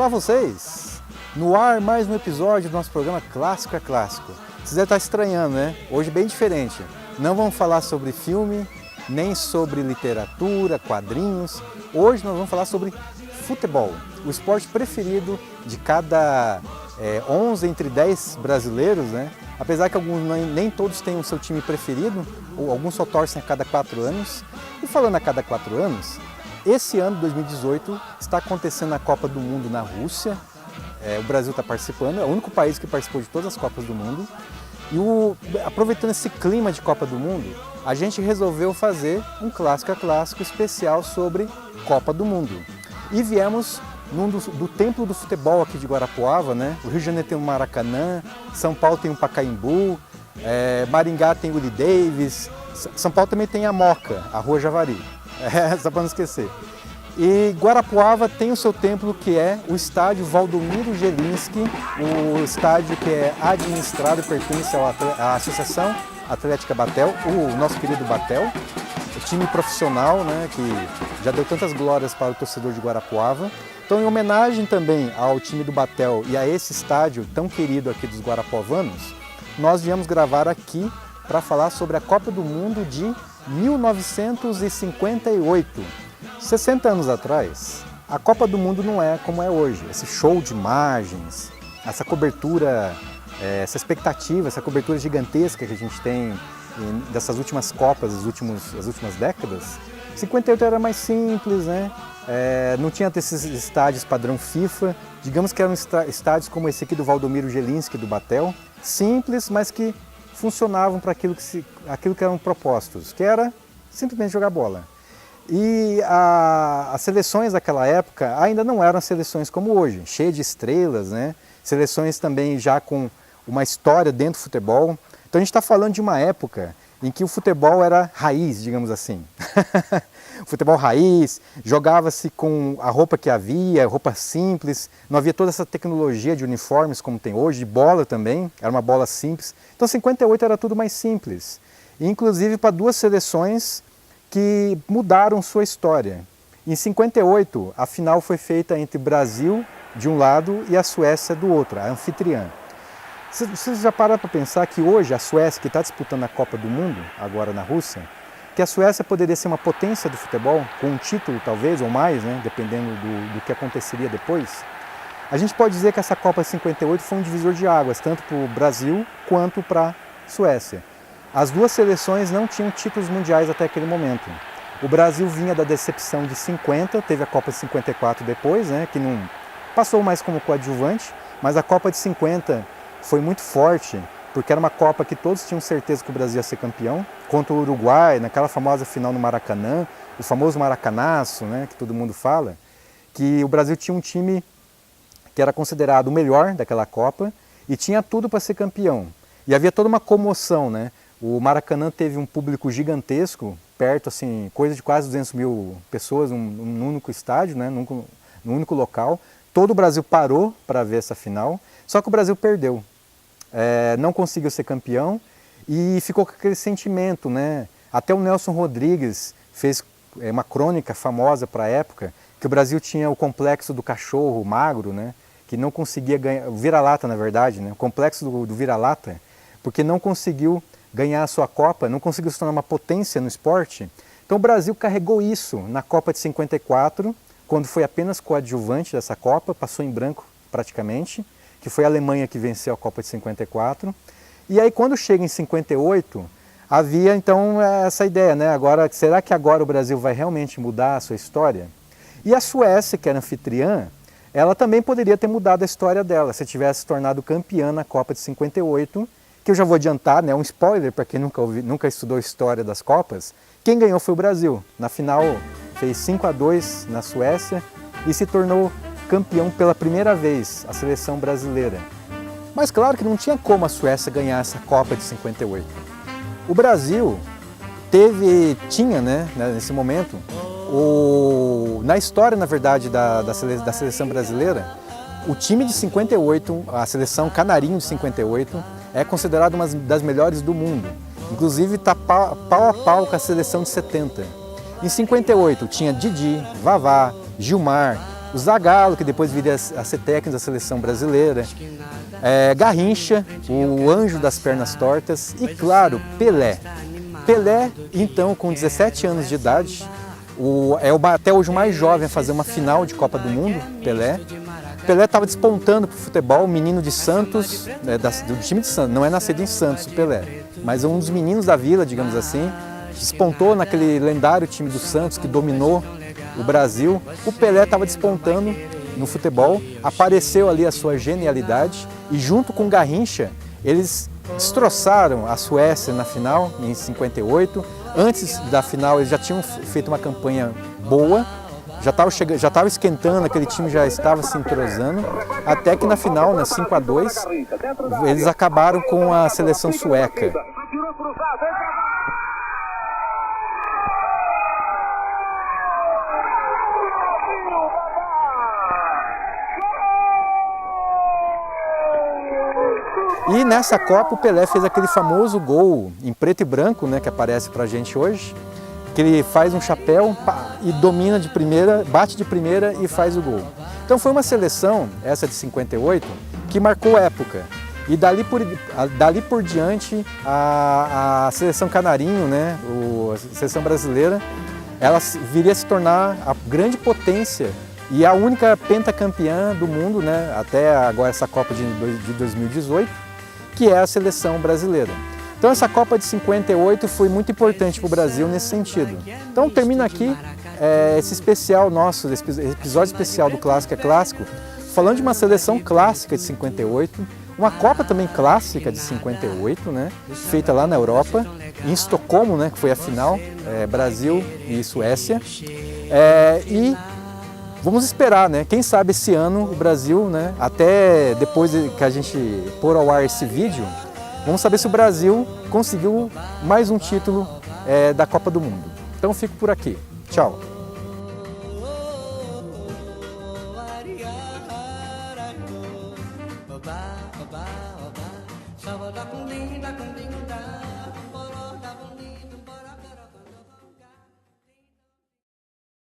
Olá vocês! No ar mais um episódio do nosso programa Clássico é Clássico. Vocês devem estar estranhando, né? Hoje bem diferente. Não vamos falar sobre filme, nem sobre literatura, quadrinhos. Hoje nós vamos falar sobre futebol, o esporte preferido de cada 11 entre 10 brasileiros, né? Apesar que alguns nem todos têm o seu time preferido, ou alguns só torcem a cada 4 anos. E falando a cada 4 anos, esse ano, 2018, está acontecendo a Copa do Mundo na Rússia. O Brasil está participando, é o único país que participou de todas as Copas do Mundo. E aproveitando esse clima de Copa do Mundo, a gente resolveu fazer um Clássico a Clássico especial sobre Copa do Mundo. E viemos do templo do futebol aqui de Guarapuava, né? O Rio de Janeiro tem o Maracanã, São Paulo tem o Pacaembu, Maringá tem o Willie Davis, São Paulo também tem a Moca, a Rua Javari, só para não esquecer. E Guarapuava tem o seu templo, que é o estádio Valdomiro Gelinski, o estádio que é administrado e pertence à Associação Atlética Batel, o nosso querido Batel, o time profissional, né, que já deu tantas glórias para o torcedor de Guarapuava. Então, em homenagem também ao time do Batel e a esse estádio tão querido aqui dos guarapuavanos, nós viemos gravar aqui para falar sobre a Copa do Mundo de 1958. 60 anos atrás, a Copa do Mundo não é como é hoje. Esse show de imagens, essa cobertura, essa expectativa, essa cobertura gigantesca que a gente tem dessas últimas Copas, as últimas décadas. 58 era mais simples, né? Não tinha esses estádios padrão FIFA. Digamos que eram estádios como esse aqui do Valdomiro Gelinski, do Batel. Simples, mas que funcionavam para aquilo que eram propostos, que era simplesmente jogar bola. E as seleções daquela época ainda não eram seleções como hoje, cheias de estrelas, né? Seleções também já com uma história dentro do futebol. Então a gente está falando de uma época em que o futebol era raiz, digamos assim. O futebol raiz, jogava-se com a roupa que havia, roupa simples, não havia toda essa tecnologia de uniformes como tem hoje, de bola também, era uma bola simples. Então 58 era tudo mais simples, inclusive para duas seleções que mudaram sua história. Em 58, a final foi feita entre o Brasil de um lado e a Suécia do outro, a anfitriã. Vocês já pararam para pensar que hoje a Suécia, que está disputando a Copa do Mundo, agora na Rússia, que a Suécia poderia ser uma potência do futebol, com um título talvez, ou mais, né, dependendo do que aconteceria depois? A gente pode dizer que essa Copa de 58 foi um divisor de águas, tanto para o Brasil quanto para a Suécia. As duas seleções não tinham títulos mundiais até aquele momento. O Brasil vinha da decepção de 50, teve a Copa de 54 depois, né, que não passou mais como coadjuvante, mas a Copa de 50 foi muito forte, porque era uma Copa que todos tinham certeza que o Brasil ia ser campeão, contra o Uruguai, naquela famosa final no Maracanã, o famoso Maracanaço, né, que todo mundo fala, que o Brasil tinha um time que era considerado o melhor daquela Copa e tinha tudo para ser campeão. E havia toda uma comoção, né? O Maracanã teve um público gigantesco, perto, assim, coisa de quase 200 mil pessoas num único estádio, né, num único local. Todo o Brasil parou para ver essa final, só que o Brasil perdeu. Não conseguiu ser campeão e ficou com aquele sentimento, né? Até o Nelson Rodrigues fez uma crônica famosa para a época, que o Brasil tinha o complexo do cachorro magro, né, que não conseguia ganhar, o vira-lata na verdade, né, o complexo do vira-lata, porque não conseguiu ganhar a sua Copa, não conseguiu se tornar uma potência no esporte. Então o Brasil carregou isso na Copa de 54, quando foi apenas coadjuvante dessa Copa, passou em branco praticamente, que foi a Alemanha que venceu a Copa de 54. E aí quando chega em 58, havia então essa ideia, né? Agora, será que agora o Brasil vai realmente mudar a sua história? E a Suécia, que era anfitriã, ela também poderia ter mudado a história dela, se tivesse se tornado campeã na Copa de 58, que eu já vou adiantar, né, um spoiler para quem nunca estudou história das Copas. Quem ganhou foi o Brasil. Na final fez 5-2 na Suécia e se tornou campeão pela primeira vez, a seleção brasileira. Mas claro que não tinha como a Suécia ganhar essa Copa de 58. O Brasil tinha, né, nesse momento, na história, na verdade, da seleção brasileira, o time de 58, a seleção Canarinho de 58, é considerada uma das melhores do mundo. Inclusive está pau a pau com a seleção de 70. Em 58 tinha Didi, Vavá, Gilmar, o Zagallo, que depois viria a ser técnico da seleção brasileira, Garrincha, o anjo das pernas tortas e, claro, Pelé. Pelé, então, com 17 anos de idade, até hoje o mais jovem a fazer uma final de Copa do Mundo, Pelé. Pelé estava despontando para o futebol, menino de Santos, do time de Santos, não é nascido em Santos o Pelé, mas um dos meninos da vila, digamos assim, despontou naquele lendário time do Santos que dominou o Brasil. O Pelé estava despontando no futebol, apareceu ali a sua genialidade e junto com Garrincha, eles destroçaram a Suécia na final, em 58. Antes da final eles já tinham feito uma campanha boa, já estava esquentando, aquele time já estava se entrosando, até que na final, 5-2, eles acabaram com a seleção sueca. E nessa Copa o Pelé fez aquele famoso gol em preto e branco, né, que aparece pra gente hoje, que ele faz um chapéu e domina de primeira, bate de primeira e faz o gol. Então foi uma seleção, essa de 58, que marcou época. E dali por diante a seleção canarinho, né, a seleção brasileira, ela viria a se tornar a grande potência e a única pentacampeã do mundo, né, até agora essa Copa de 2018, que é a seleção brasileira. Então essa Copa de 58 foi muito importante para o Brasil nesse sentido. Então termina aqui esse especial nosso, esse episódio especial do Clássico é Clássico, falando de uma seleção clássica de 58, uma Copa também clássica de 58, né, feita lá na Europa, em Estocolmo, né, que foi a final, Brasil e Suécia. E vamos esperar, né? Quem sabe esse ano o Brasil, né, até depois que a gente pôr ao ar esse vídeo, vamos saber se o Brasil conseguiu mais um título da Copa do Mundo. Então fico por aqui. Tchau!